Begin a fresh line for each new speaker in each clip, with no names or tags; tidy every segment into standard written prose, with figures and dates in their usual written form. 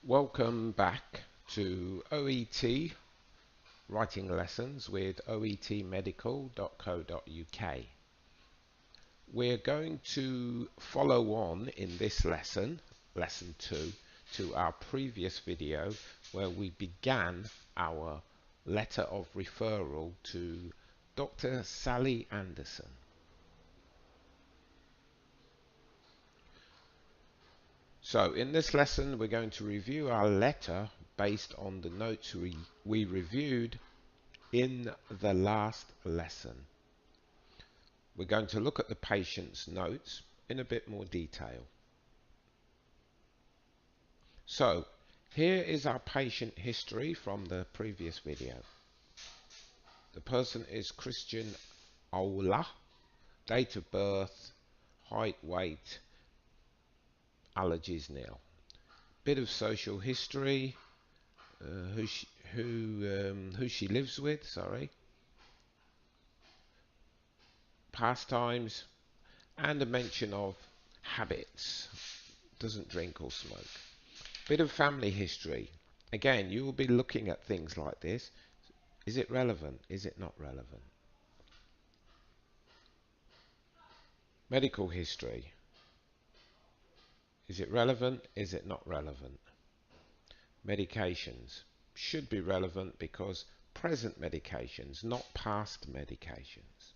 Welcome back to OET writing lessons with oetmedical.co.uk. We're going to follow on in this lesson, lesson 2, to our previous video where we began our letter of referral to Dr. Sally Anderson. So in this lesson we're going to review our letter based on the notes we reviewed in the last lesson. We're going to look at the patient's notes in a bit more detail. So here is our patient history from the previous video. The person is Christian Ola, date of birth, height, weight, allergies nil. Bit of social history, who she lives with, pastimes, and a mention of habits. Doesn't drink or smoke. Bit of family history. Again, you will be looking at things like this. Is it relevant? Is it not relevant? Medical history. Is it relevant? Is it not relevant? Medications. Should be relevant because present medications, not past medications.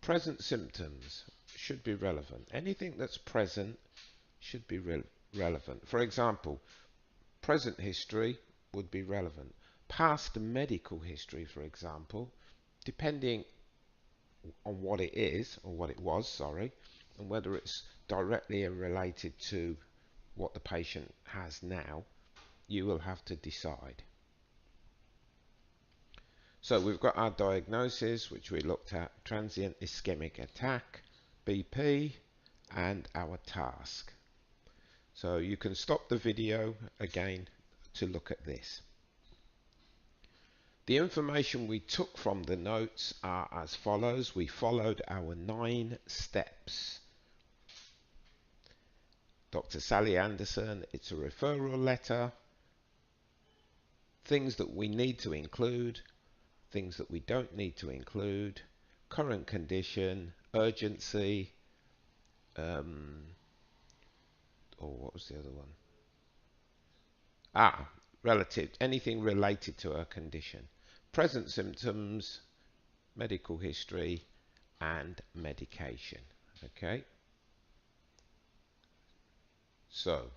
Present symptoms should be relevant. Anything that's present should be relevant. For example, present history would be relevant. Past medical history, for example, depending on what it is, or what it was, and whether it's directly related to what the patient has now, you will have to decide. So we've got our diagnosis, which we looked at, transient ischemic attack, BP, and our task. So you can stop the video again to look at this. The information we took from the notes are as follows. We followed our 9 steps. Dr. Sally Anderson, it's a referral letter. Things that we need to include, things that we don't need to include, current condition, urgency, or what was the other one? Relative, anything related to her condition. Present symptoms, medical history, and medication. Okay. So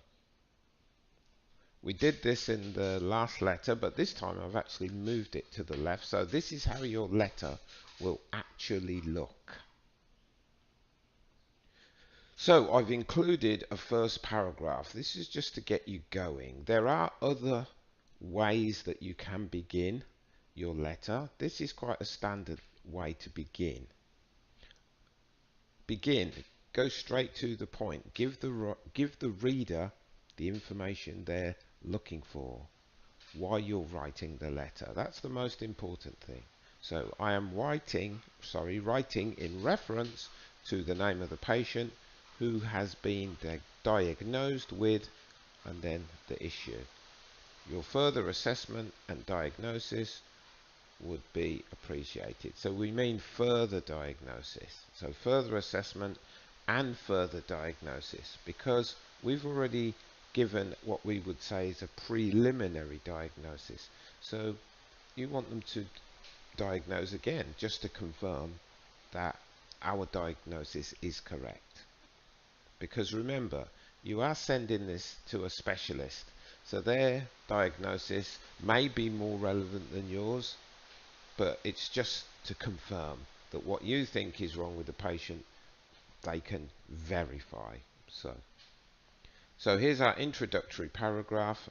we did this in the last letter, but this time I've actually moved it to the left. So this is how your letter will actually look. So I've included a first paragraph. This is just to get you going. There are other ways that you can begin your letter. This is quite a standard way to begin. Go straight to the point. Give the reader the information they're looking for while you're writing the letter. That's the most important thing. So I am writing in reference to the name of the patient, who has been diagnosed with, and then the issue. Your further assessment and diagnosis would be appreciated. So we mean further diagnosis. So further assessment and further diagnosis, because we've already given what we would say is a preliminary diagnosis. So you want them to diagnose again just to confirm that our diagnosis is correct. Because remember, you are sending this to a specialist, so their diagnosis may be more relevant than yours, but it's just to confirm that what you think is wrong with the patient, they can verify. So here's our introductory paragraph.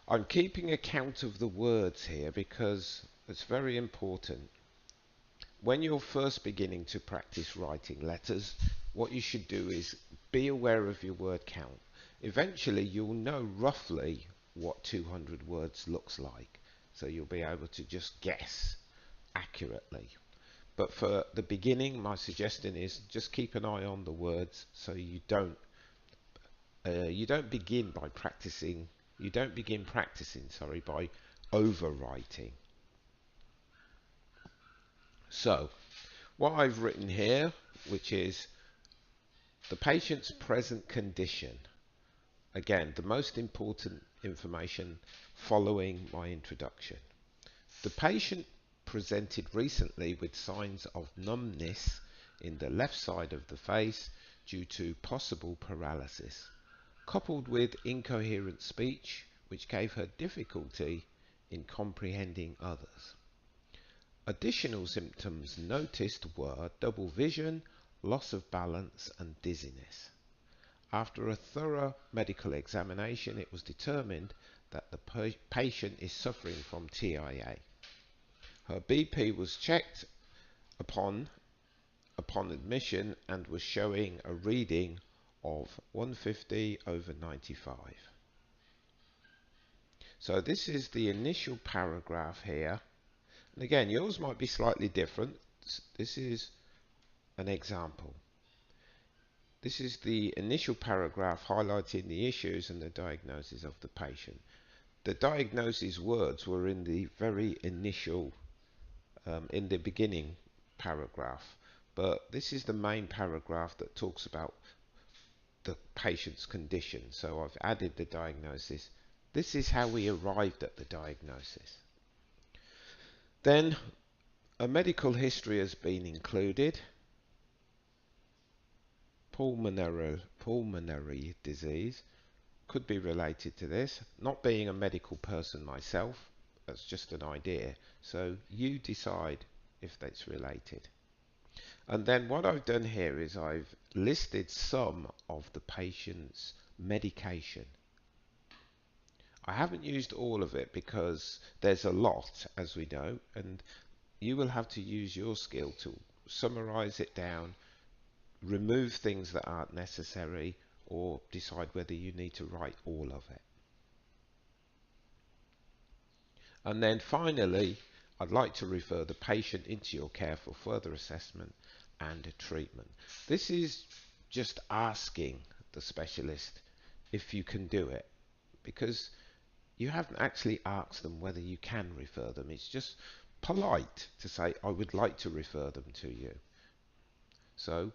I'm keeping account of the words here because it's very important. When you're first beginning to practice writing letters, what you should do is be aware of your word count. Eventually you'll know roughly what 200 words looks like, so you'll be able to just guess accurately. But for the beginning, my suggestion is just keep an eye on the words, so you don't begin by practicing You don't begin practicing, sorry, by overwriting. So, what I've written here, which is the patient's present condition. Again, the most important information following my introduction. The patient presented recently with signs of numbness in the left side of the face due to possible paralysis, coupled with incoherent speech, which gave her difficulty in comprehending others. Additional symptoms noticed were double vision, loss of balance, and dizziness. After a thorough medical examination, it was determined that the patient is suffering from TIA. Her BP was checked upon admission and was showing a reading of 150/95. So this is the initial paragraph here. And again, yours might be slightly different. This is an example. This is the initial paragraph highlighting the issues and the diagnosis of the patient. The diagnosis words were in the very initial, in the beginning paragraph, but this is the main paragraph that talks about the patient's condition. So I've added the diagnosis. This is how we arrived at the diagnosis. Then a medical history has been included. Pulmonary disease could be related to this. Not being a medical person myself, that's just an idea. So you decide if that's related. And then what I've done here is I've listed some of the patient's medication. I haven't used all of it because there's a lot, as we know, and you will have to use your skill to summarize it down, remove things that aren't necessary, or decide whether you need to write all of it. And then finally, I'd like to refer the patient into your care for further assessment and treatment. This is just asking the specialist if you can do it, because you haven't actually asked them whether you can refer them. It's just polite to say, I would like to refer them to you. So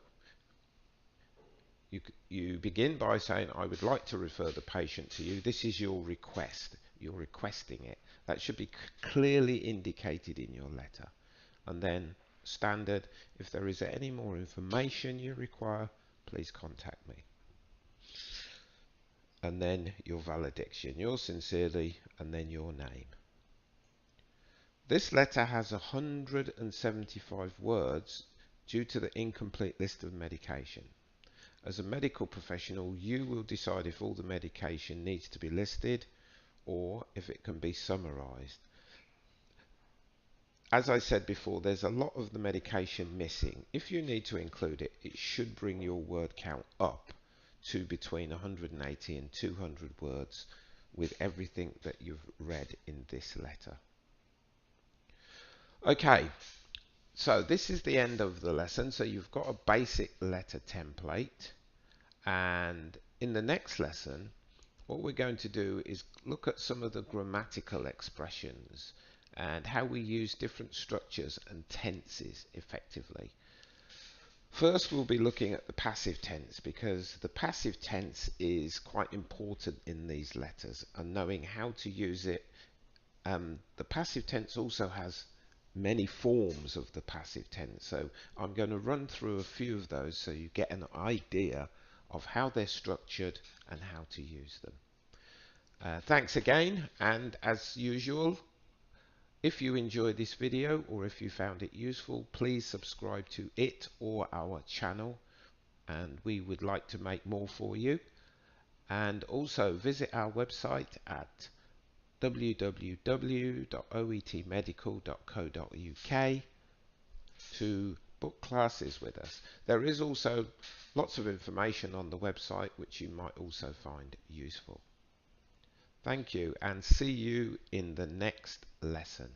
you begin by saying, I would like to refer the patient to you. This is your request. You're requesting it. That should be clearly indicated in your letter. And then standard, if there is any more information you require, please contact me. And then your valediction, yours sincerely, and then your name. This letter has 175 words due to the incomplete list of medication. As a medical professional, you will decide if all the medication needs to be listed or if it can be summarized. As I said before, there's a lot of the medication missing. If you need to include it, it should bring your word count up to between 180 and 200 words with everything that you've read in this letter. Okay, so this is the end of the lesson. So you've got a basic letter template. And in the next lesson, what we're going to do is look at some of the grammatical expressions and how we use different structures and tenses effectively. First, we'll be looking at the passive tense, because the passive tense is quite important in these letters and knowing how to use it. The passive tense also has many forms of the passive tense, so I'm going to run through a few of those so you get an idea of how they're structured and how to use them. Thanks again, and as usual, if you enjoyed this video or if you found it useful, please subscribe to it or our channel, and we would like to make more for you. And also visit our website at www.oetmedical.co.uk to book classes with us. There is also lots of information on the website which you might also find useful. Thank you, and see you in the next lesson.